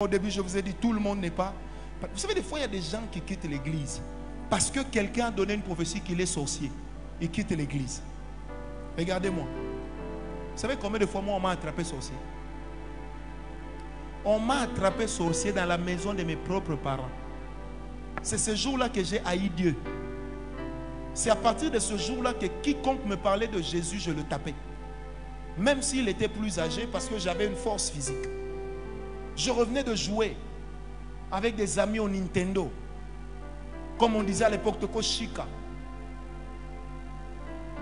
Au début, je vous ai dit, tout le monde n'est pas... Vous savez, des fois, il y a des gens qui quittent l'église parce que quelqu'un a donné une prophétie qu'il est sorcier. Ils quittent l'église. Regardez-moi. Vous savez combien de fois, moi, on m'a attrapé sorcier? On m'a attrapé sorcier dans la maison de mes propres parents. C'est ce jour-là que j'ai haï Dieu. C'est à partir de ce jour-là que quiconque me parlait de Jésus, je le tapais. Même s'il était plus âgé, parce que j'avais une force physique. Je revenais de jouer avec des amis au Nintendo. Comme on disait à l'époque, Toko Chica.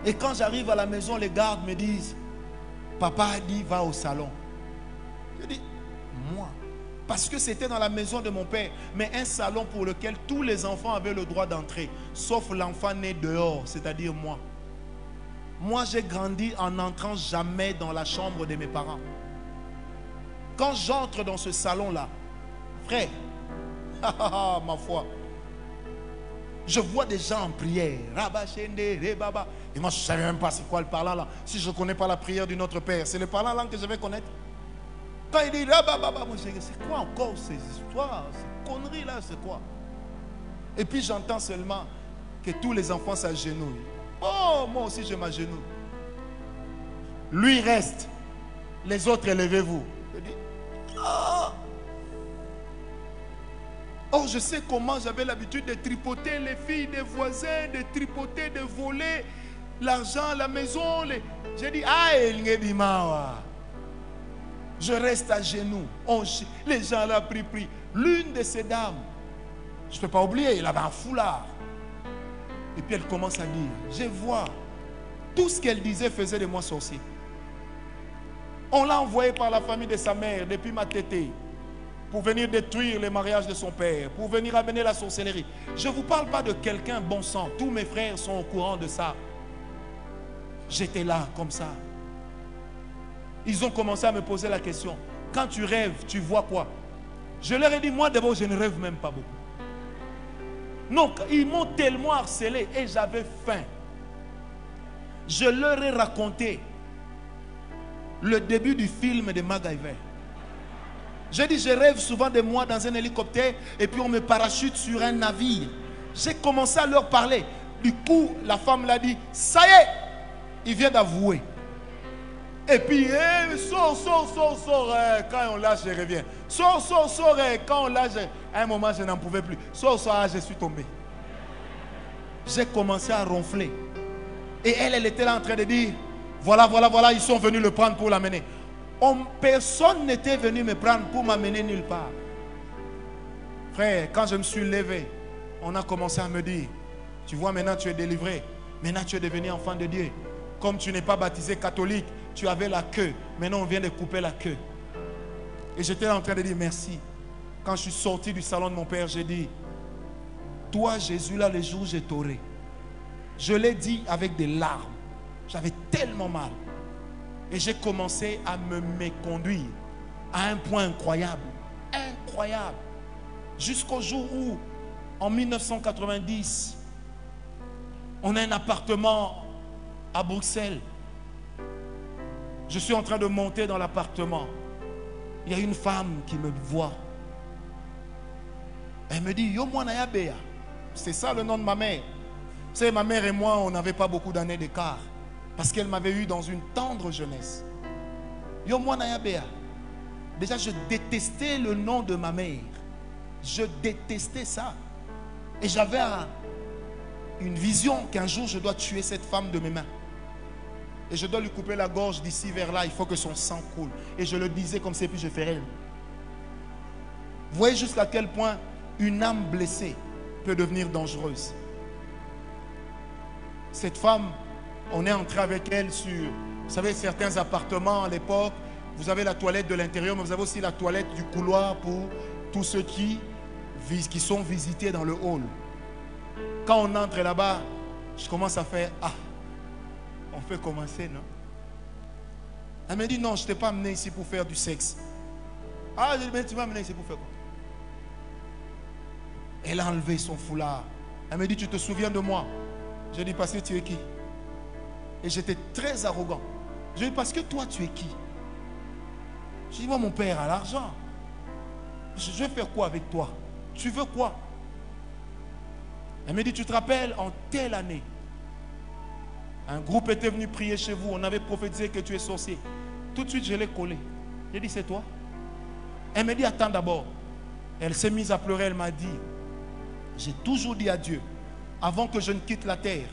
Et quand j'arrive à la maison, les gardes me disent, papa a dit, va au salon. Je dis, moi. Parce que c'était dans la maison de mon père, mais un salon pour lequel tous les enfants avaient le droit d'entrer, sauf l'enfant né dehors, c'est-à-dire moi. Moi, j'ai grandi en n'entrant jamais dans la chambre de mes parents. Quand j'entre dans ce salon-là, frère, ma foi, je vois des gens en prière. Et moi, je ne savais même pas c'est quoi le parlant là. Si je ne connais pas la prière du Notre Père, c'est le parlant là que je vais connaître. Quand il dit, moi je dis, c'est quoi encore ces histoires, ces conneries là, c'est quoi? Et puis j'entends seulement que tous les enfants s'agenouillent. Oh, moi aussi je m'agenouille. Lui reste, les autres élevez-vous. Je dis, oh. Oh, je sais comment j'avais l'habitude de tripoter les filles des voisins, de tripoter, de voler l'argent, la maison. J'ai dit, ah, je reste à genoux. Les gens là prient. L'une de ces dames, je ne peux pas oublier, elle avait un foulard. Et puis elle commence à dire, je vois, tout ce qu'elle disait faisait de moi sorcier. On l'a envoyé par la famille de sa mère, depuis ma tétée, pour venir détruire les mariages de son père, pour venir amener la sorcellerie. Je ne vous parle pas de quelqu'un bon sang. Tous mes frères sont au courant de ça. J'étais là, comme ça. Ils ont commencé à me poser la question. Quand tu rêves, tu vois quoi? Je leur ai dit, moi d'abord, je ne rêve même pas beaucoup. Non, ils m'ont tellement harcelé et j'avais faim. Je leur ai raconté le début du film de MacGyver. J'ai dit, je rêve souvent de moi dans un hélicoptère et puis on me parachute sur un navire. J'ai commencé à leur parler. Du coup, la femme l'a dit, ça y est, il vient d'avouer. Et puis, sors, quand on lâche, je reviens. Sors, quand on lâche, à un moment, je n'en pouvais plus. Sors, je suis tombé. J'ai commencé à ronfler. Et elle était là en train de dire, voilà, ils sont venus le prendre pour l'amener. Personne n'était venu me prendre pour m'amener nulle part. Frère, quand je me suis levé, on a commencé à me dire, tu vois, maintenant tu es délivré. Maintenant tu es devenu enfant de Dieu. Comme tu n'es pas baptisé catholique, tu avais la queue. Maintenant, on vient de couper la queue. Et j'étais en train de dire merci. Quand je suis sorti du salon de mon père, j'ai dit, toi, Jésus, là, le jour où je t'aurai. Je l'ai dit avec des larmes. J'avais tellement mal. Et j'ai commencé à me méconduire à un point incroyable. Incroyable. Jusqu'au jour où, en 1990, on a un appartement à Bruxelles. Je suis en train de monter dans l'appartement. Il y a une femme qui me voit. Elle me dit, Yo Mwana Bea. C'est ça le nom de ma mère. Vous savez, ma mère et moi, on n'avait pas beaucoup d'années d'écart. Parce qu'elle m'avait eu dans une tendre jeunesse. Yo Mwana Bea. Déjà, je détestais le nom de ma mère. Je détestais ça. Et j'avais une vision qu'un jour, je dois tuer cette femme de mes mains. Et je dois lui couper la gorge d'ici vers là. Il faut que son sang coule. Et je le disais comme ça, puis je ferais. Vous voyez jusqu'à quel point une âme blessée peut devenir dangereuse. Cette femme, on est entré avec elle sur, vous savez, certains appartements à l'époque. Vous avez la toilette de l'intérieur, mais vous avez aussi la toilette du couloir pour tous ceux qui sont visités dans le hall. Quand on entre là-bas, je commence à faire, on peut commencer, non? Elle me dit, non, je ne t'ai pas amené ici pour faire du sexe. Je dis, mais tu m'as amené ici pour faire quoi? Elle a enlevé son foulard. Elle me dit, tu te souviens de moi? Je dis, parce que tu es qui? Et j'étais très arrogant. Je dis, parce que toi, tu es qui? Je dis, moi, mon père a l'argent. Je vais faire quoi avec toi? Tu veux quoi? Elle me dit, tu te rappelles, en telle année, un groupe était venu prier chez vous, on avait prophétisé que tu es sorcier. Tout de suite, je l'ai collé. J'ai dit, c'est toi? Elle me dit, attends d'abord. Elle s'est mise à pleurer, elle m'a dit, j'ai toujours dit à Dieu, avant que je ne quitte la terre,